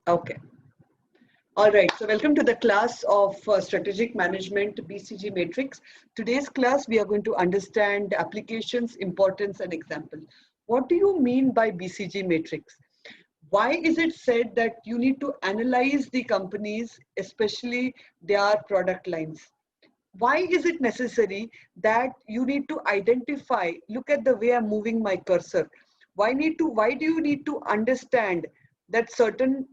Okay. All right. So welcome to the class of Strategic Management BCG Matrix. Today's class, we are going to understand applications, importance, and example. What do you mean by BCG Matrix? Why is it said that you need to analyze the companies, especially their product lines? Why is it necessary that you need to identify, look at the way I'm moving my cursor. Why do you need to understand that certain,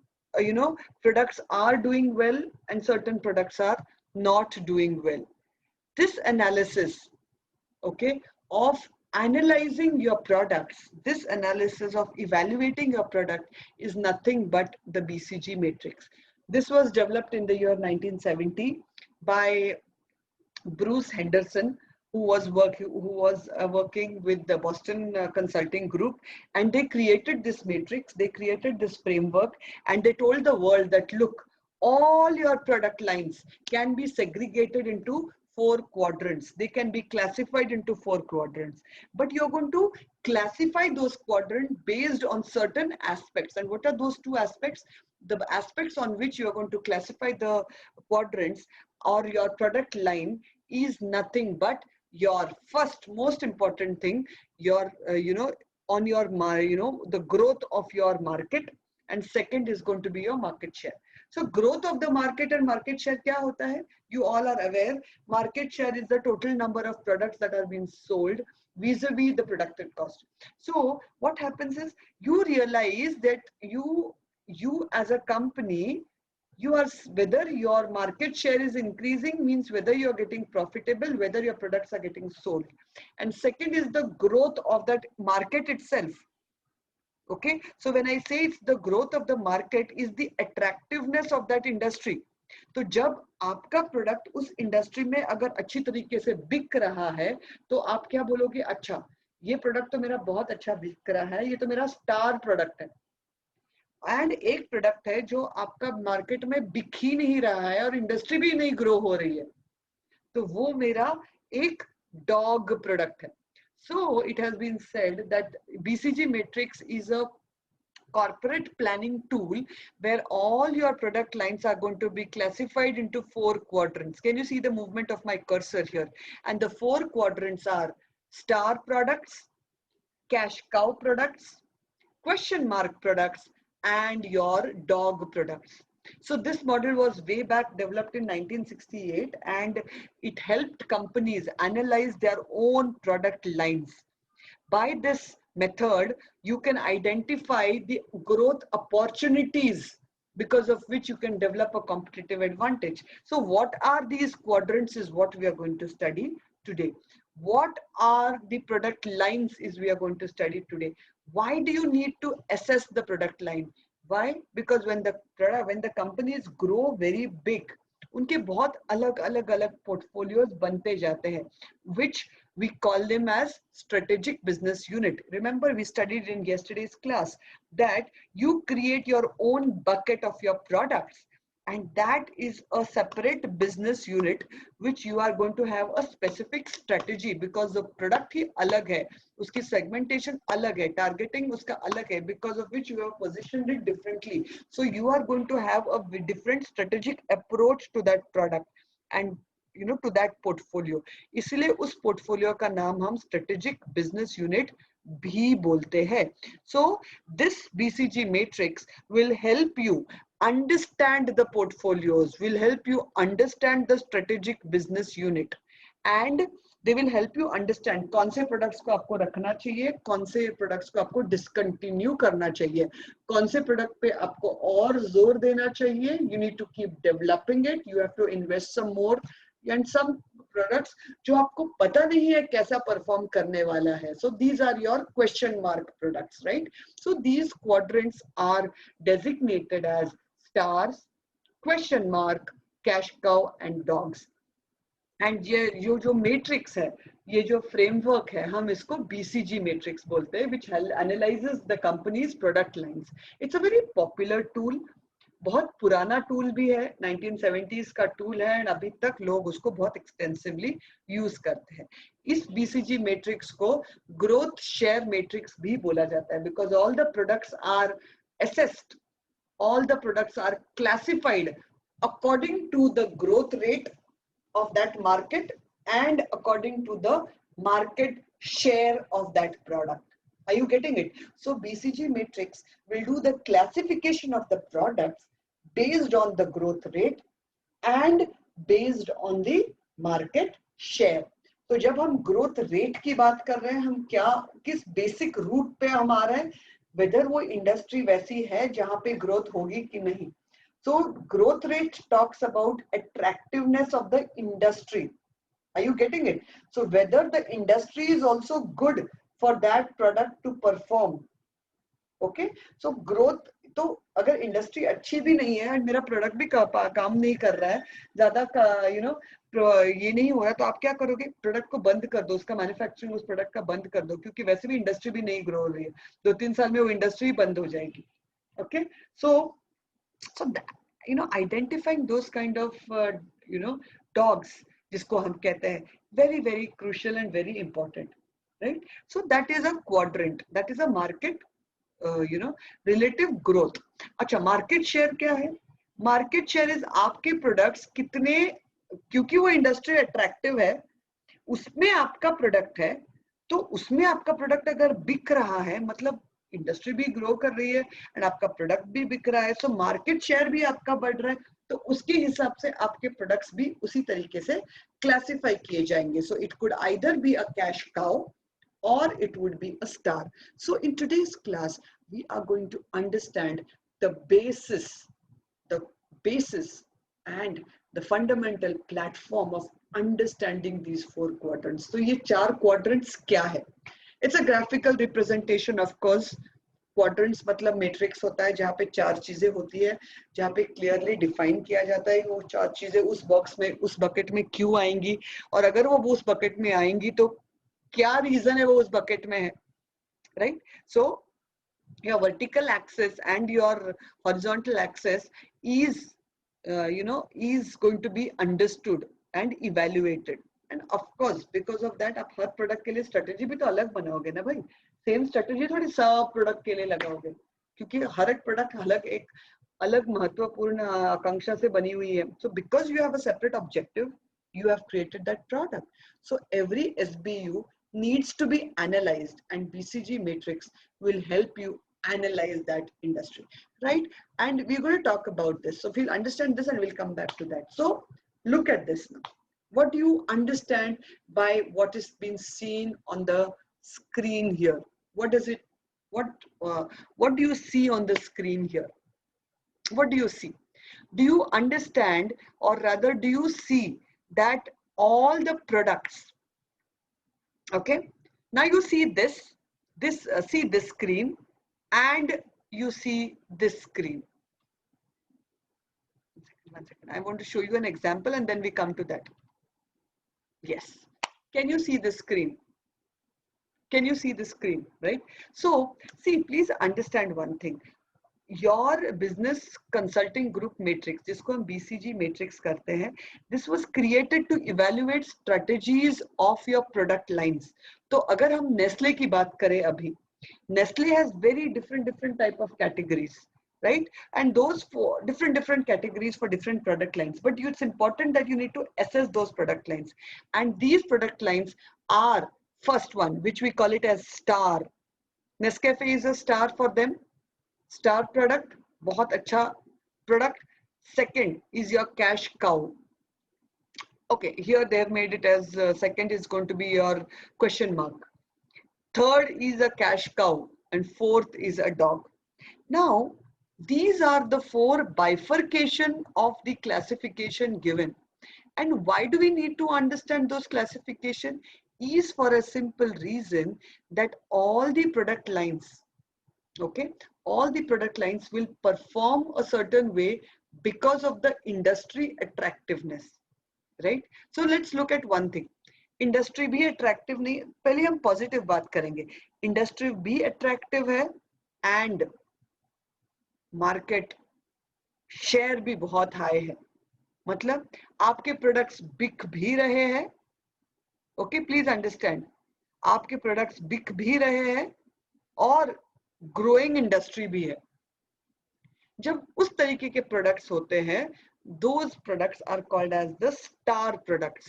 products are doing well and certain products are not doing well? This analysis, okay, of analyzing your products, this analysis of evaluating your product is nothing but the BCG matrix. This was developed in the year 1970 by Bruce Henderson, who was working with the Boston Consulting Group, and they created this matrix, they created this framework, and they told the world that look, all your product lines can be segregated into four quadrants. They can be classified into four quadrants, but you're going to classify those quadrants based on certain aspects. And what are those two aspects? The aspects on which you are going to classify the quadrants or your product line is nothing but your first most important thing, your on your the growth of your market, and second is going to be your market share. So growth of the market and market share kya hota hai? You all are aware, market share is the total number of products that are being sold vis-a-vis the productive cost. So what happens is you realize that you as a company, you are, whether your market share is increasing means whether you're getting profitable, whether your products are getting sold, and second is the growth of that market itself. Okay, so when I say it's the growth of the market is the attractiveness of that industry. तो जब आपका product उस industry में अगर अच्छी तरीके से बिक रहा है तो आप क्या बोलोगे, अच्छा ये प्रोडक्ट तो मेरा बहुत अच्छा बिक रहा है, ये तो मेरा स्टार प्रोडक्ट है। एंड एक प्रोडक्ट है जो आपका मार्केट में बिक ही नहीं रहा है और इंडस्ट्री भी नहीं ग्रो हो रही है, तो वो मेरा एक डॉग प्रोडक्ट है। So it has been said that BCG matrix is a corporate planning tool where all your product lines are going to be classified into four quadrants. Can you see the movement of my cursor here? And the four quadrants are star products, cash cow products, question mark products, and your dog products. So this model was way back developed in 1968, and it helped companies analyze their own product lines. By this method, you can identify the growth opportunities because of which you can develop a competitive advantage. So what are these quadrants is what we are going to study today. What are the product lines is we are going to study today. Why do you need to assess the product line? Why? Because when the companies grow very big, उनके बहुत अलग अलग अलग portfolios बनते जाते हैं, which we call them as strategic business unit. Remember, we studied in yesterday's class that you create your own bucket of your products, and that is a separate business unit which you are going to have a specific strategy, because the product ही अलग है, उसकी segmentation अलग है, targeting उसका अलग है, because of which you have positioned it differently. So you are going to have a different strategic approach to that product and to that portfolio. इसलिए उस portfolio का नाम हम strategic business unit भी बोलते हैं. So this BCG matrix will help you understand the portfolios, will help you understand the strategic business unit, and they will help you understand कौन से products को आपको रखना चाहिए, कौन से products को आपको discontinue करना चाहिए, कौन से product पे आपको और जोर देना चाहिए. You need to keep developing it, you have to invest some more, and some products जो आपको पता नहीं है कैसा perform करने वाला है. So these are your question mark products, right? So these quadrants are designated as stars, question mark, cash cow, and dogs. And ये जो मैट्रिक्स है, ये जो फ्रेमवर्क है, हम इसको BCG मैट्रिक्स बोलते हैं, which analyzes the company's product lines. It's a very popular tool, बहुत पुराना टूल भी है, 1970s का टूल है, एंड अभी तक लोग उसको बहुत एक्सटेंसिवली यूज करते हैं. इस BCG मैट्रिक्स को ग्रोथ शेयर मैट्रिक्स भी बोला जाता है, because all the products are assessed all the products are classified according to the growth rate of that market and according to the market share of that product. Are you getting it? So BCG matrix will do the classification of the products based on the growth rate and based on the market share. तो जब हम growth rate की बात कर रहे हैं, हम क्या किस बेसिक रूट पे हम आ रहे हैं, वेदर वो इंडस्ट्री वैसी है जहां पे ग्रोथ होगी कि नहीं. So growth rate talks about attractiveness of the industry. Are you getting it? So whether the industry is also good for that product to perform. Okay, so growth, तो अगर इंडस्ट्री अच्छी भी नहीं है और मेरा प्रोडक्ट भी काम नहीं कर रहा है, ज्यादा ये नहीं हो रहा, तो आप क्या करोगे? प्रोडक्ट को बंद कर दो, उसका मैन्युफैक्चरिंग उस प्रोडक्ट का बंद कर दो, क्योंकि वैसे भी इंडस्ट्री भी नहीं ग्रो हो रही है, 2-3 साल में वो इंडस्ट्री बंद हो जाएगी. Okay, so identifying those kind of dogs, जिसको हम कहते हैं, very very crucial and very important, right? So that is a quadrant, that is a market relative growth. अच्छा, मार्केट शेयर क्या है? मार्केट शेयर इज आपके प्रोडक्ट्स कितने, क्योंकि वो इंडस्ट्री अट्रैक्टिव है, उसमें आपका प्रोडक्ट है, तो उसमें आपका प्रोडक्ट अगर बिक रहा है, मतलब इंडस्ट्री भी ग्रो कर रही है एंड आपका प्रोडक्ट भी बिक रहा है, सो मार्केट शेयर भी आपका बढ़ रहा है, तो उसके हिसाब से आपके प्रोडक्ट्स भी उसी तरीके से क्लासिफाई किए जाएंगे. So it could either be a cash cow or it would be a star. So in today's class, we are going to understand the basis and the fundamental platform of understanding these 4 quadrants. So ये 4 quadrants क्या है? It's a graphical representation, of course. Quadrants मतलब matrix होता है जहाँ पे 4 चीजें होती है, जहाँ पे क्लियरली डिफाइन किया जाता है वो 4 चीजें उस बॉक्स में, उस बकेट में क्यों आएंगी, और अगर वो उस बकेट में आएंगी तो क्या रीजन है वो उस बकेट में है, right? So your vertical axis and your horizontal axis is is going to be understood and evaluated, and of course because of that आप हर प्रोडक्ट के लिए स्ट्रेटेजी भी तो अलग बनाओगे ना भाई. सेम स्ट्रेटेजी थोड़ी सब प्रोडक्ट के लिए लगाओगे, क्योंकि हर एक प्रोडक्ट एक अलग महत्वपूर्ण आकांक्षा से बनी हुई है. So because you have a separate objective, you have created that product. So every SBU needs to be analyzed, and BCG matrix will help you analyze that industry, right? And we're going to talk about this, so we'll understand this and we'll come back to that. So look at this now. What do you understand by what is being seen on the screen here? What does it, what do you see on the screen here? What do you see? Do you understand, or rather do you see that all the products, okay, now you see this see this screen and you see this screen. One second, I want to show you an example and then we come to that. Yes, can you see the screen? Can you see the screen, right? So see, please understand one thing. Your business consulting group matrix, जिसको हम BCG matrix करते हैं, this was created to evaluate strategies of your product lines. तो अगर हम Nestle की बात करें अभी, Nestle has very different type of categories, right? And those for different categories for different product lines. But it's important that you need to assess those product lines. And these product lines are, first one, which we call it as star. Nescafe is a star for them. Star product, बहुत अच्छा product. Second is your cash cow. Okay, here they have made it as second is going to be your question mark. Third is a cash cow and fourth is a dog. Now, these are the 4 bifurcation of the classification given. And why do we need to understand those classification? Is for a simple reason that all the product lines, okay, all the product lines will perform a certain way because of the industry attractiveness, right? So let's look at one thing. Industry भी attractive नहीं, पहले हम positive बात करेंगे. Industry भी attractive है and market share भी बहुत हाई है, मतलब आपके प्रोडक्ट्स बिक भी रहे हैं. ओके, प्लीज अंडरस्टैंड, आपके प्रोडक्ट्स बिक भी रहे हैं और ग्रोइंग इंडस्ट्री भी है. जब उस तरीके के प्रोडक्ट्स होते हैं, those products are called as the star products.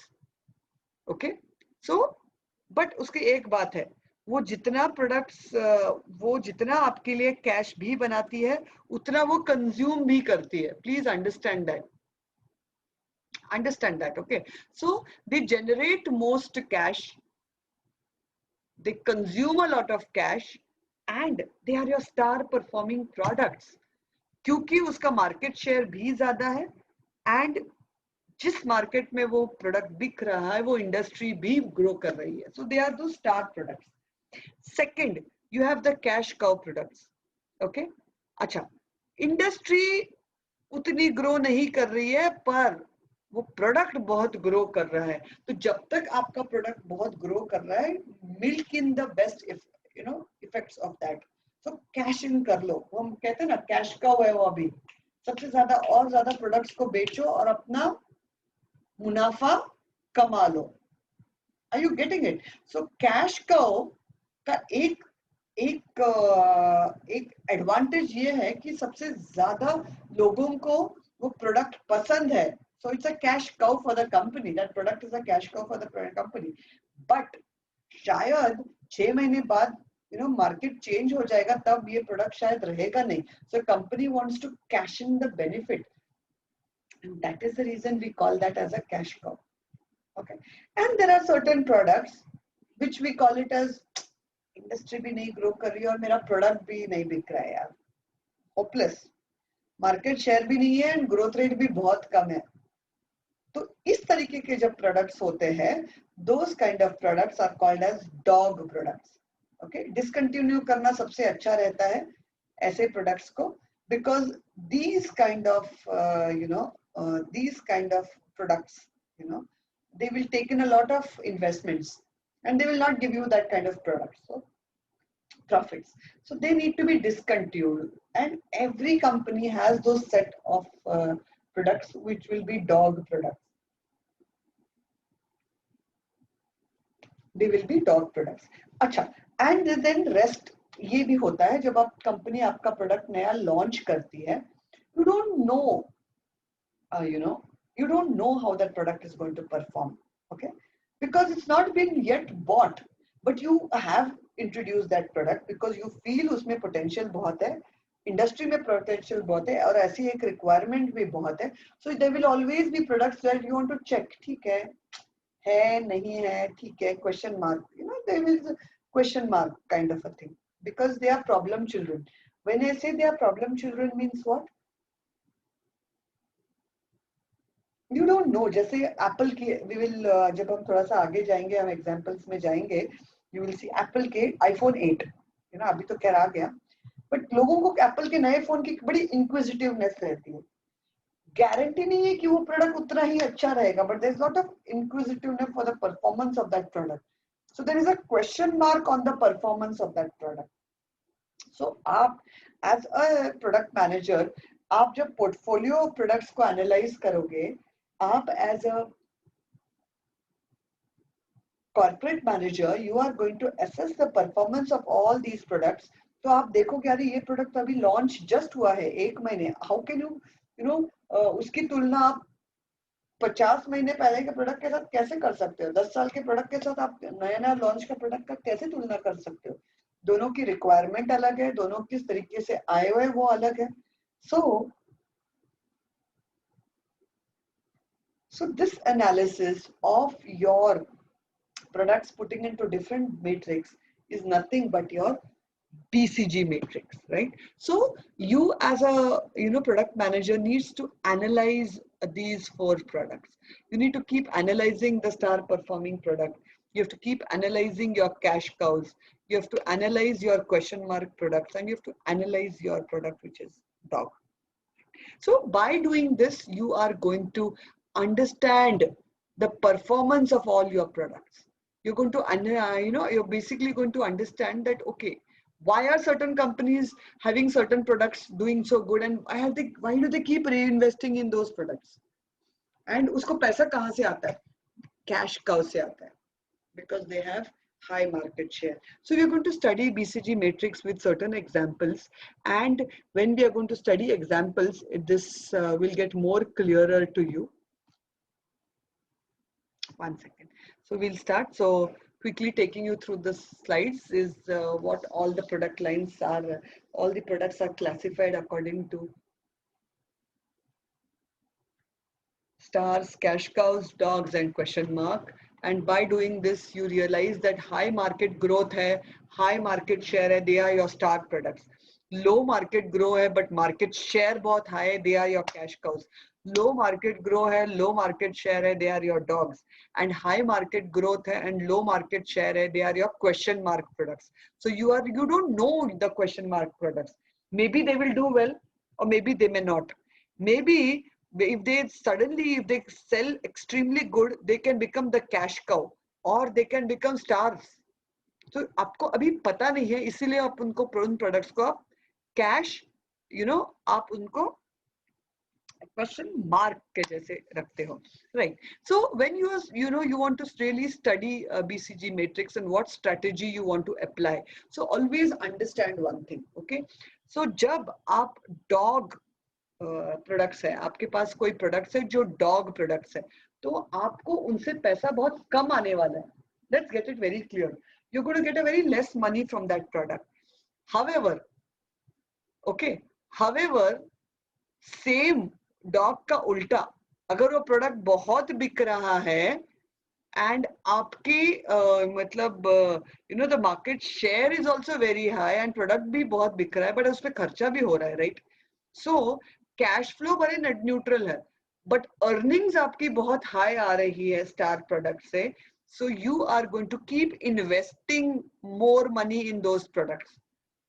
Okay, so but उसकी एक बात है, वो जितना प्रोडक्ट्स वो जितना आपके लिए कैश भी बनाती है उतना वो कंज्यूम भी करती है. Please understand that. Okay, so they generate most cash, they consume a lot of cash, and they are your star performing products क्योंकि उसका मार्केट शेयर भी ज्यादा है, एंड जिस मार्केट में वो प्रोडक्ट बिक रहा है वो इंडस्ट्री भी ग्रो कर रही है. सो दे आर दो star products. Second, you have the cash cow products. Okay, अच्छा, इंडस्ट्री उतनी ग्रो नहीं कर रही है पर वो प्रोडक्ट बहुत ग्रो कर रहा है. तो जब तक आपका प्रोडक्ट बहुत ग्रो कर रहा है, milk in the best effects of that. तो कैश इन कर लो, वो हम कहते हैं ना कैश काउ है वो. अभी सबसे ज्यादा और ज्यादा प्रोडक्ट्स को बेचो और अपना मुनाफा कमा लो. Are you getting it? So cash cow का एक एडवांटेज ये है कि सबसे ज्यादा लोगों को वो प्रोडक्ट पसंद है. सो it's a cash cow for the company. That product is a cash cow for the company. But शायद 6 महीने बाद मार्केट चेंज हो जाएगा, तब ये प्रोडक्ट शायद रहेगा नहीं. So company wants to cash in the benefit, and that is the reason we call that as a cash cow. Okay, and there are certain products which we call it as industry भी नहीं grow कर रही है और मेरा product भी नहीं बिक रहा है यार, होपलेस, मार्केट शेयर भी नहीं है एंड ग्रोथ रेट भी बहुत कम है. तो इस तरीके के जब प्रोडक्ट्स होते हैं, those kind of products are called as dog products. Okay, discontinue करना सबसे अच्छा रहता है ऐसे प्रोडक्ट्स को, because these kind of these kind of products, they will take in a lot of investments and they will not give you that kind of products, so profits. So they need to be discontinued, and every company has those set of products which will be dog products. They will be dog products. अच्छा, and then rest ये भी होता है जब आप company आपका product नया launch करती है, you don't know you don't know how that product is going to perform. Okay, because it's not been yet bought, but you have introduced that product because you feel उसमें potential बहुत है, industry में potential बहुत है और ऐसी एक requirement भी बहुत है. So there will always be products that you want to check, ठीक है नहीं है, ठीक है, question mark, there is question mark kind of a thing, because they are problem children. When I say they are problem children means what? You don't know. जैसे Apple की we will जब हम थोड़ा सा आगे जाएंगे, हम एग्जांपल्स में जाएंगे, you will see एप्पल के iPhone 8, अभी तो खैर आ गया, बट लोगों को एप्पल के नए फोन की बड़ी इंक्विजिटिवनेस रहती है. गारंटी नहीं है कि वो प्रोडक्ट उतना ही अच्छा रहेगा, but there is lot of inquisitiveness for the performance of that product. So there is a question mark on the performance of that product. So आप as a product manager, आप जब portfolio of products को analyze करोगे, आप as a corporate manager, you are going to assess the performance of all these products. तो आप देखोगे अरे ये प्रोडक्ट अभी लॉन्च जस्ट हुआ है 1 महीने, हाउ कैन यू उसकी तुलना आप 50 महीने पहले के प्रोडक्ट के साथ कैसे कर सकते हो? 10 साल के प्रोडक्ट के साथ आप नया लॉन्च का प्रोडक्ट का कैसे तुलना कर सकते हो? दोनों की रिक्वायरमेंट अलग है, दोनों किस तरीके से आए हुए वो अलग है. So this analysis of your products putting into different matrix is nothing but your BCG matrix, right? So you as a product manager needs to analyze these 4 products. You need to keep analyzing the star performing product. You have to keep analyzing your cash cows. You have to analyze your question mark products, and you have to analyze your product which is dog. So by doing this, you are going to understand the performance of all your products. You're going to you're basically going to understand that, okay, why are certain companies having certain products doing so good, and why do they keep reinvesting in those products? And usko paisa kahan se aata hai? Cash cow se aata hai, because they have high market share. So we are going to study BCG matrix with certain examples, and when we are going to study examples, this will get more clearer to you. One second. So we'll start. So quickly taking you through the slides is what all the product lines are. All the products are classified according to stars, cash cows, dogs, and question mark. And by doing this, you realize that high market growth hai, high market share hai, they are your star products. Low market grow hai, but market share बहुत high hai, they are your cash cows. Low market grow hai, low market share hai, they are your dogs. And high market growth hai and low market share hai, they are your question mark products. So you don't know the question mark products. Maybe they will do well, or maybe they may not. Maybe if they sell extremely good, they can become the cash cow, or they can become stars. तो आपको अभी पता नहीं है, इसीलिए आप उनको उन प्रोडक्ट्स को आप कैश आप उनको क्वेश्चन मार्क के जैसे रखते हो, right? So when you want to really study BCG matrix and what strategy you want to apply, so always understand one thing, okay? So जब आप dog प्रोडक्ट्स है, आपके पास कोई प्रोडक्ट्स है जो डॉग प्रोडक्ट्स है, तो आपको उनसे पैसा बहुत कम आने वाला है. Let's get it very clear. You are going to get a very less money from that product. However, okay, however same dog का उल्टा, अगर वो प्रोडक्ट बहुत बिक रहा है एंड आपकी मतलब the market share is also very high and product भी बहुत बिक रहा है, बट उस पर खर्चा भी हो रहा है, राइट? सो कैश फ्लो बड़े नेट न्यूट्रल है, बट अर्निंग्स आपकी बहुत हाई आ रही है स्टार प्रोडक्ट से. So you are going to keep investing more money in those products.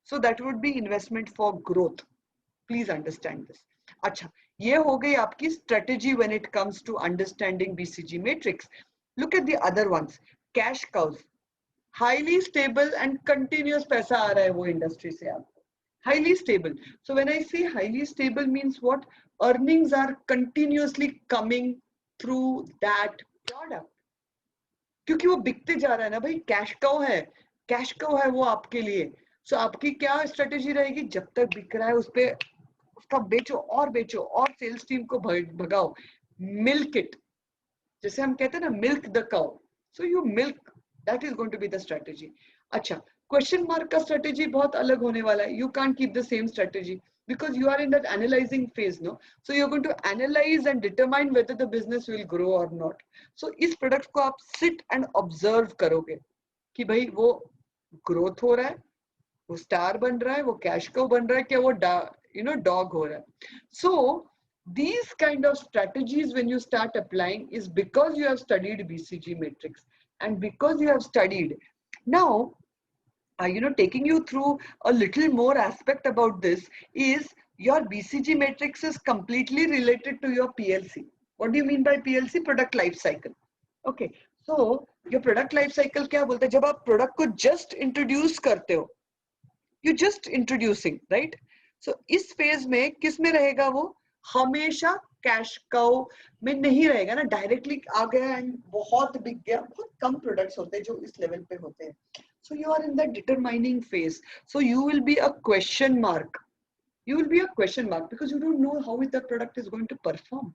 So that would be investment for growth. Please understand this. अच्छा, ये हो गई आपकी strategy when it comes to understanding BCG matrix. Look at the other ones. Cash cows, highly stable and continuous पैसा आ रहा है वो industry से आपको. Highly stable. So when I say highly stable means what? Earnings are continuously coming through that product. क्योंकि वो बिकते जा रहा है ना भाई, कैश काउ है, कैश काउ है वो आपके लिए. सो आपकी क्या स्ट्रेटेजी रहेगी? जब तक बिक रहा है उस पे उसका बेचो और सेल्स टीम को भगाओ. मिल्क इट, जैसे हम कहते हैं ना, milk the cow. So you milk, that is going to be the strategy. अच्छा, क्वेश्चन मार्क का स्ट्रेटेजी बहुत अलग होने वाला है. You can't keep the same strategy because you are in that analyzing phase, no? So you're going to analyze and determine whether the business will grow or not. So इस product को आप sit and observe करोगे कि भाई वो growth हो रहा है, वो स्टार बन रहा है, वो कैश काउ बन रहा है, क्या वो डॉग हो रहा है. So these kind of strategies when you start applying is because you have studied BCG matrix and because you have studied. Now taking you through a little more aspect about this is your BCG matrix is completely related to your PLC. What do you mean by PLC? Product life cycle. Okay, so your product life cycle क्या बोलते हैं? जब आप product को just introduce करते हो, you just introducing, right? So इस phase में किस में रहेगा वो? हमेशा कैश काउ में नहीं रहेगा ना. डायरेक्टली आ गया एंड बहुत बिक गया, बहुत कम प्रोडक्ट्स होते हैं जो इस लेवल पे होते हैं. So you are in that determining phase. So you will be a question mark. You will be a question mark because you don't know how is that product is going to perform.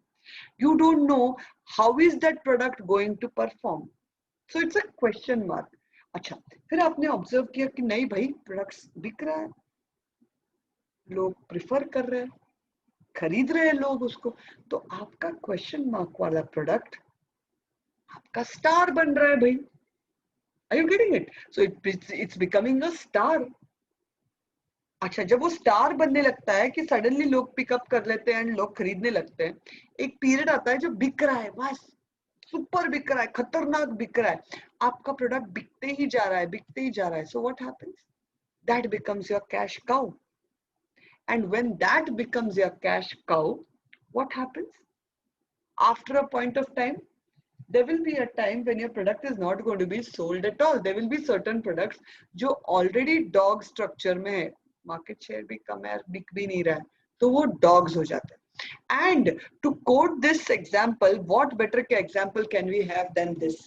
You don't know how is that product going to perform. So it's a question mark. अच्छा, फिर आपने observe किया कि नहीं भाई products बिक रहा है, लोग प्रिफर कर रहे हैं, खरीद रहे हैं लोग उसको, तो आपका क्वेश्चन मार्क वाला प्रोडक्ट आपका स्टार बन रहा है भाई. Are you getting it? So it's becoming a star. अच्छा, जब वो स्टार बनने लगता है कि सडनली लोग पिकअप कर लेते हैं एंड लोग खरीदने लगते हैं, एक पीरियड आता है जब बिक रहा है, बस सुपर बिक रहा है, खतरनाक बिक रहा है, आपका प्रोडक्ट बिकते ही जा रहा है, बिकते ही जा रहा है. So what happens? That becomes your cash cow. And when that becomes your cash cow, what happens? After a point of time, there will be a time when your product is not going to be sold at all. There will be certain products जो already dog structure में है, market share भी कम है, बिक भी नहीं रहा है, तो वो dogs हो जाते हैं. And to quote this example, what better example can we have than this?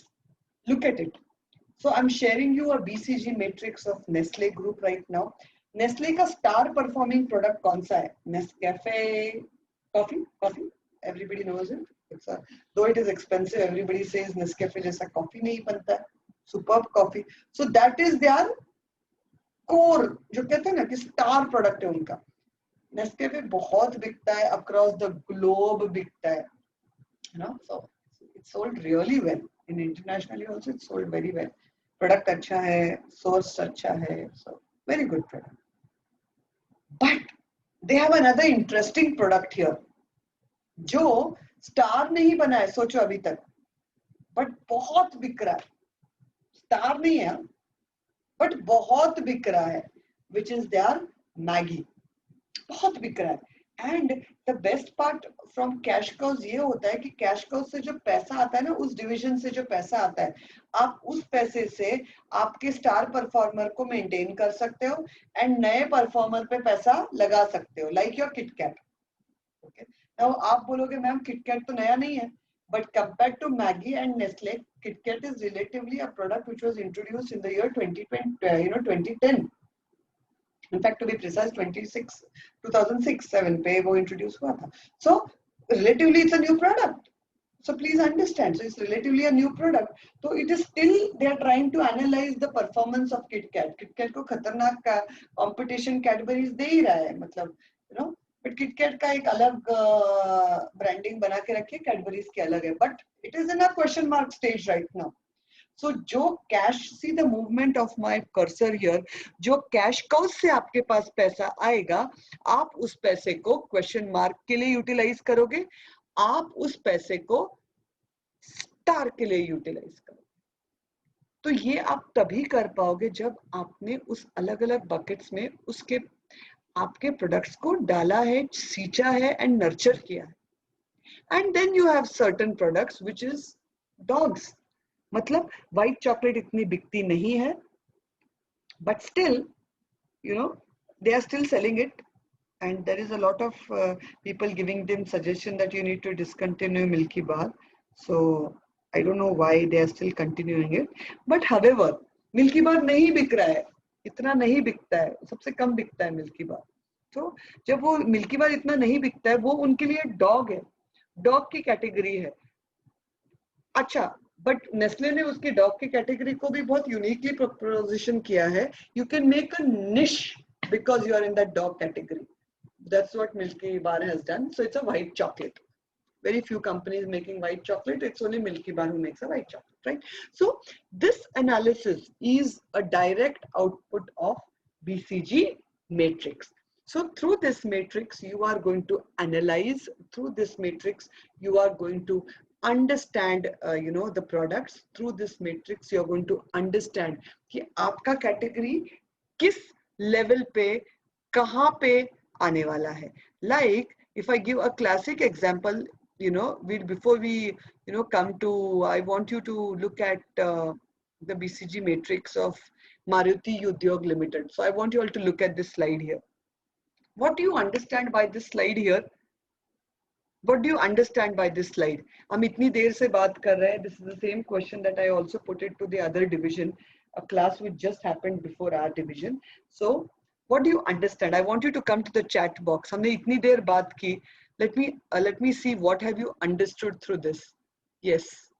Look at it. So I'm sharing you a BCG matrix of Nestle group right now. Nestle का star performing product कौन सा है? Nescafe coffee. Everybody knows it. Though it is expensive, everybody says Nescafe जैसा coffee नहीं बनता है. Superb coffee. So that is their core, जो कहते हैं ना कि star product है उनका. Nescafe बहुत बिकता है, across the globe बिकता है. You know, so it's sold really well. In internationally also it's sold very well. Product अच्छा है, source अच्छा है, so very good product. But they have another interesting product here, जो star नहीं बना है, सोचो अभी तक, but बहुत बिक रहा है. Star नहीं है, but बहुत बिक रहा है, which is their Maggi. बहुत बिक रहा है. And the best part from cash cows ये होता है कि cash cows से जो पैसा आता है ना, उस division से जो पैसा आता है, आप उस पैसे से आपके स्टार परफॉर्मर को मेंटेन कर सकते हो एंड नए परफॉर्मर पे पैसा लगा सकते हो, like your KitKat. Okay. Now आप बोलोगे मैम KitKat तो नया नहीं है, but compared to Maggi and Nestle, KitKat is relatively a product which was introduced in the year 2010. In fact, to be precise, 2006-7 पे वो introduce हुआ था. So relatively it's a new product. So please understand. So it's relatively a new product. So it is still they are trying to analyze the performance of KitKat. KitKat को खतरनाक का competition Cadbury's दे ही रहा है, मतलब you know. But KitKat का एक अलग branding बना के रखिए, Cadbury's के अलग है. But it is in a question mark stage right now. So जो cash, see the movement of my cursor here, जो cash cow से आपके पास पैसा आएगा, आप उस पैसे को question mark के लिए utilize करोगे, आप उस पैसे को star के लिए utilize करोगे. तो ये आप तभी कर पाओगे जब आपने उस अलग-अलग buckets में उसके आपके products को डाला है, सींचा है and nurture किया है. And then you have certain products which is dogs. मतलब white chocolate इतनी बिकती नहीं है, but still, you know, they are still selling it, and there is a lot of people giving them suggestion that you need to discontinue Milky Bar. So I don't know why they are still continuing it, but however, Milky Bar नहीं बिक रहा है, इतना नहीं बिकता है, सबसे कम बिकता है Milky Bar. तो जब वो Milky Bar इतना नहीं बिकता है, वो उनके लिए डॉग है, डॉग की कैटेगरी है. अच्छा, बट नेस्ले ने उसके डॉग की कैटेगरी को भी बहुत यूनिकली प्रोपोजिशन किया है. You can make a niche because you are in that dog category. That's what Milky Bar has done. So it's a white chocolate. Very few companies making white chocolate. It's only Milky Bar who makes a white chocolate, right? So this analysis is a direct output of BCG matrix. So through this matrix, you are going to analyze. Through this matrix, you are going to understand the products. Through this matrix you are going to understand कि आपका category किस level पे कहाँ पे आने वाला है. Like if I give a classic example, before we come to, I want you to look at the BCG matrix of Maruti Udyog Limited. So I want you all to look at this slide here. What do you understand by this slide here? What do you understand by this slide? हम इतनी देर से बात कर रहे हैं. This is the same question that I also put it to the other division, a class which just happened before our division. So what do you understand? I want you to come to the chat box. हमने इतनी देर बात की. Let me see what have you understood through this. Yes.